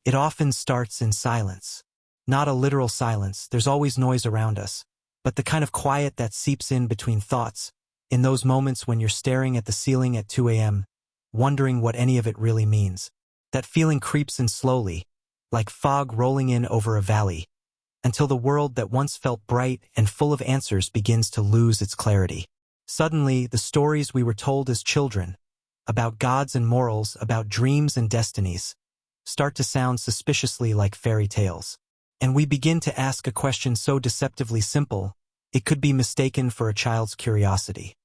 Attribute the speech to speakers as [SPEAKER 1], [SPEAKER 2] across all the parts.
[SPEAKER 1] It often starts in silence. Not a literal silence, there's always noise around us, but the kind of quiet that seeps in between thoughts, in those moments when you're staring at the ceiling at 2 a.m., wondering what any of it really means. That feeling creeps in slowly, like fog rolling in over a valley, until the world that once felt bright and full of answers begins to lose its clarity. Suddenly, the stories we were told as children, about gods and morals, about dreams and destinies, start to sound suspiciously like fairy tales. And we begin to ask a question so deceptively simple, it could be mistaken for a child's curiosity.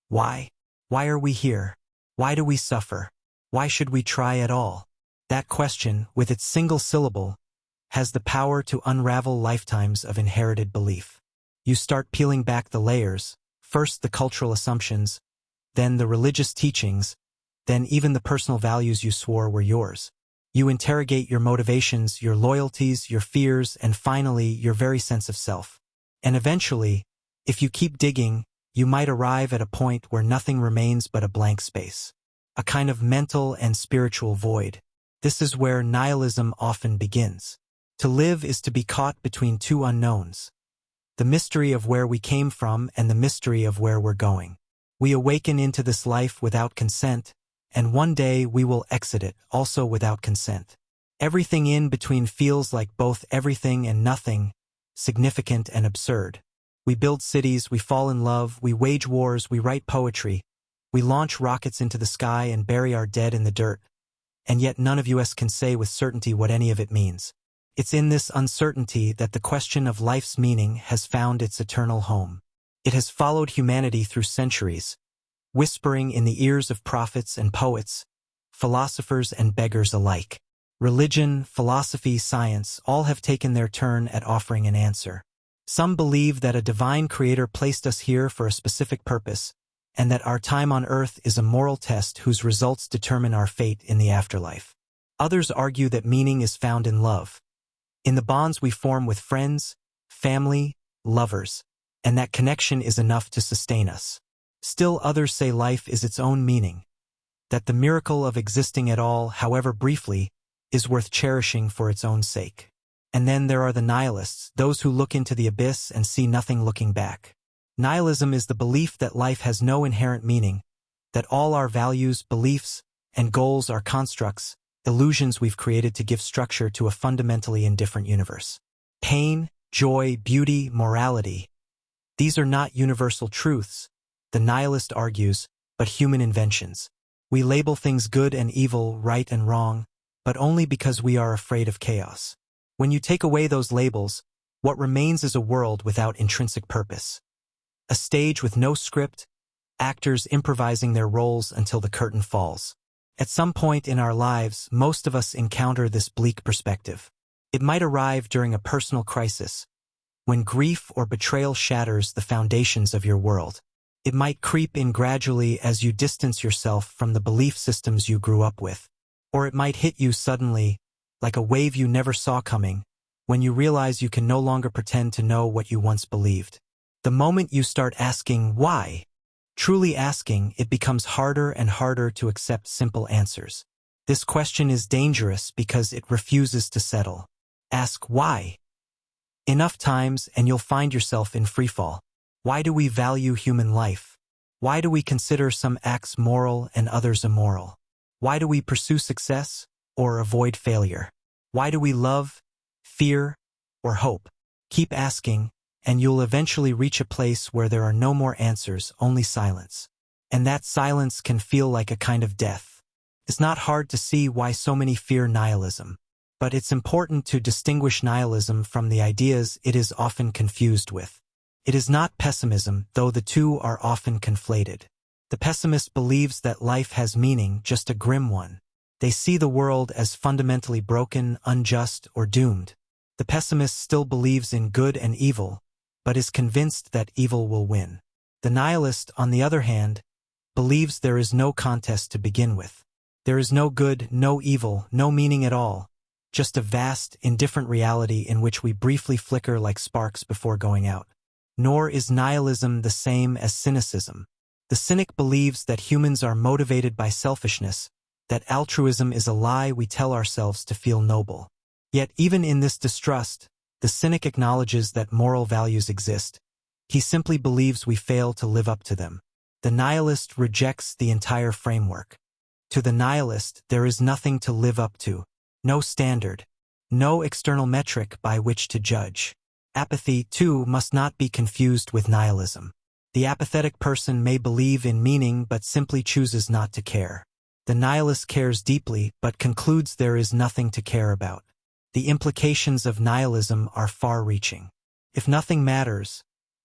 [SPEAKER 1] Why? Why are we here? Why do we suffer? Why should we try at all? That question, with its single syllable, has the power to unravel lifetimes of inherited belief. You start peeling back the layers, first the cultural assumptions, then the religious teachings, then even the personal values you swore were yours. You interrogate your motivations, your loyalties, your fears, and finally, your very sense of self. And eventually, if you keep digging, you might arrive at a point where nothing remains but a blank space. A kind of mental and spiritual void. This is where nihilism often begins. To live is to be caught between two unknowns. The mystery of where we came from and the mystery of where we're going. We awaken into this life without consent, and one day we will exit it, also without consent. Everything in between feels like both everything and nothing, significant and absurd. We build cities, we fall in love, we wage wars, we write poetry, we launch rockets into the sky and bury our dead in the dirt, and yet none of us can say with certainty what any of it means. It's in this uncertainty that the question of life's meaning has found its eternal home. It has followed humanity through centuries, whispering in the ears of prophets and poets, philosophers and beggars alike. Religion, philosophy, science, all have taken their turn at offering an answer. Some believe that a divine creator placed us here for a specific purpose, and that our time on earth is a moral test whose results determine our fate in the afterlife. Others argue that meaning is found in love, in the bonds we form with friends, family, lovers, and that connection is enough to sustain us. Still others say life is its own meaning, that the miracle of existing at all, however briefly, is worth cherishing for its own sake. And then there are the nihilists, those who look into the abyss and see nothing looking back. Nihilism is the belief that life has no inherent meaning, that all our values, beliefs, and goals are constructs, illusions we've created to give structure to a fundamentally indifferent universe. Pain, joy, beauty, morality. These are not universal truths, the nihilist argues, but human inventions. We label things good and evil, right and wrong, but only because we are afraid of chaos. When you take away those labels, what remains is a world without intrinsic purpose. A stage with no script, actors improvising their roles until the curtain falls. At some point in our lives, most of us encounter this bleak perspective. It might arrive during a personal crisis, when grief or betrayal shatters the foundations of your world. It might creep in gradually as you distance yourself from the belief systems you grew up with. Or it might hit you suddenly, like a wave you never saw coming, when you realize you can no longer pretend to know what you once believed. The moment you start asking why, truly asking, it becomes harder and harder to accept simple answers. This question is dangerous because it refuses to settle. Ask why. Enough times and you'll find yourself in freefall. Why do we value human life? Why do we consider some acts moral and others immoral? Why do we pursue success or avoid failure? Why do we love, fear, or hope? Keep asking, and you'll eventually reach a place where there are no more answers, only silence. And that silence can feel like a kind of death. It's not hard to see why so many fear nihilism. But it's important to distinguish nihilism from the ideas it is often confused with. It is not pessimism, though the two are often conflated. The pessimist believes that life has meaning, just a grim one. They see the world as fundamentally broken, unjust, or doomed. The pessimist still believes in good and evil, but is convinced that evil will win. The nihilist, on the other hand, believes there is no contest to begin with. There is no good, no evil, no meaning at all, just a vast, indifferent reality in which we briefly flicker like sparks before going out. Nor is nihilism the same as cynicism. The cynic believes that humans are motivated by selfishness, that altruism is a lie we tell ourselves to feel noble. Yet even in this distrust, the cynic acknowledges that moral values exist. He simply believes we fail to live up to them. The nihilist rejects the entire framework. To the nihilist, there is nothing to live up to, no standard, no external metric by which to judge. Apathy, too, must not be confused with nihilism. The apathetic person may believe in meaning but simply chooses not to care. The nihilist cares deeply but concludes there is nothing to care about. The implications of nihilism are far-reaching. If nothing matters,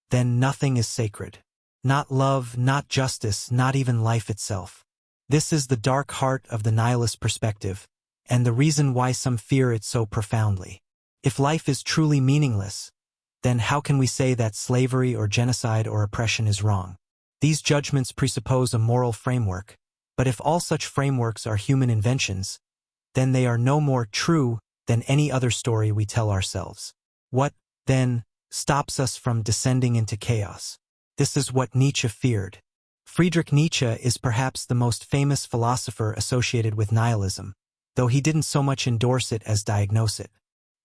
[SPEAKER 1] then nothing is sacred. Not love, not justice, not even life itself. This is the dark heart of the nihilist perspective, and the reason why some fear it so profoundly. If life is truly meaningless, then how can we say that slavery or genocide or oppression is wrong? These judgments presuppose a moral framework, but if all such frameworks are human inventions, then they are no more true than any other story we tell ourselves. What, then, stops us from descending into chaos? This is what Nietzsche feared. Friedrich Nietzsche is perhaps the most famous philosopher associated with nihilism, though he didn't so much endorse it as diagnose it.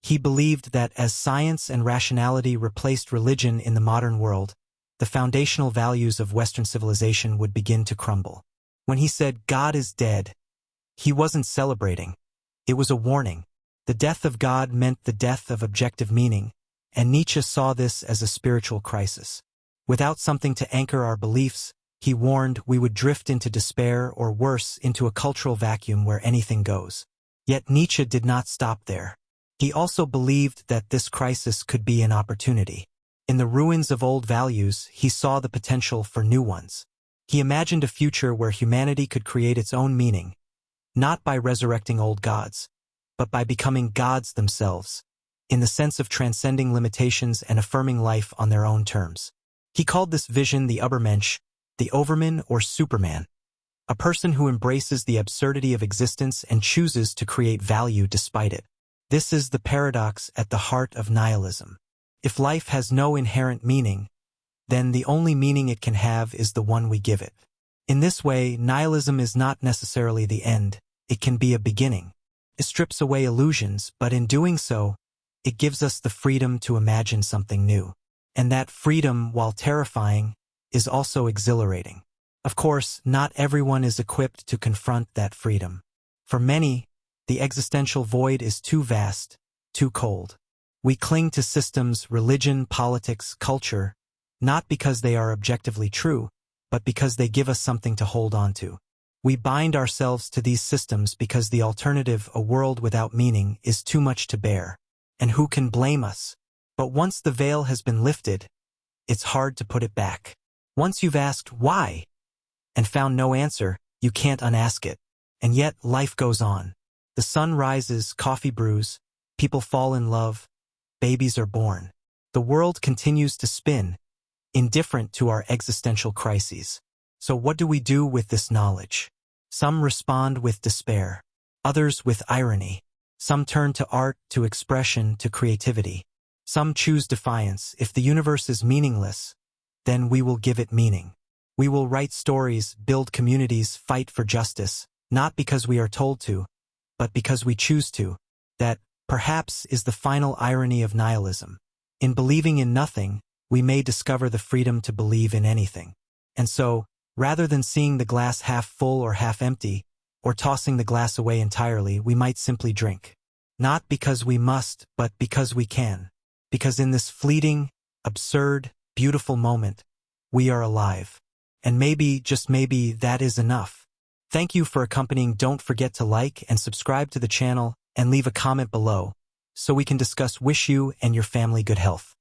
[SPEAKER 1] He believed that as science and rationality replaced religion in the modern world, the foundational values of Western civilization would begin to crumble. When he said, "God is dead," he wasn't celebrating. It was a warning. The death of God meant the death of objective meaning, and Nietzsche saw this as a spiritual crisis. Without something to anchor our beliefs, he warned we would drift into despair or worse, into a cultural vacuum where anything goes. Yet Nietzsche did not stop there. He also believed that this crisis could be an opportunity. In the ruins of old values, he saw the potential for new ones. He imagined a future where humanity could create its own meaning, not by resurrecting old gods, but by becoming gods themselves, in the sense of transcending limitations and affirming life on their own terms. He called this vision the Übermensch, the Overman or Superman, a person who embraces the absurdity of existence and chooses to create value despite it. This is the paradox at the heart of nihilism. If life has no inherent meaning, then the only meaning it can have is the one we give it. In this way, nihilism is not necessarily the end, it can be a beginning. It strips away illusions, but in doing so, it gives us the freedom to imagine something new. And that freedom, while terrifying, is also exhilarating. Of course, not everyone is equipped to confront that freedom. For many, the existential void is too vast, too cold. We cling to systems, religion, politics, culture, not because they are objectively true, but because they give us something to hold on to. We bind ourselves to these systems because the alternative, a world without meaning, is too much to bear. And who can blame us? But once the veil has been lifted, it's hard to put it back. Once you've asked why and found no answer, you can't unask it. And yet life goes on. The sun rises, coffee brews, people fall in love, babies are born. The world continues to spin, indifferent to our existential crises. So what do we do with this knowledge? Some respond with despair, others with irony. Some turn to art, to expression, to creativity. Some choose defiance. If the universe is meaningless, then we will give it meaning. We will write stories, build communities, fight for justice, not because we are told to, but because we choose to. That, perhaps, is the final irony of nihilism. In believing in nothing, we may discover the freedom to believe in anything. And so, rather than seeing the glass half full or half empty, or tossing the glass away entirely, we might simply drink. Not because we must, but because we can. Because in this fleeting, absurd, beautiful moment, we are alive. And maybe, just maybe, that is enough. Thank you for accompanying. Don't forget to like and subscribe to the channel and leave a comment below so we can discuss. Wish you and your family good health.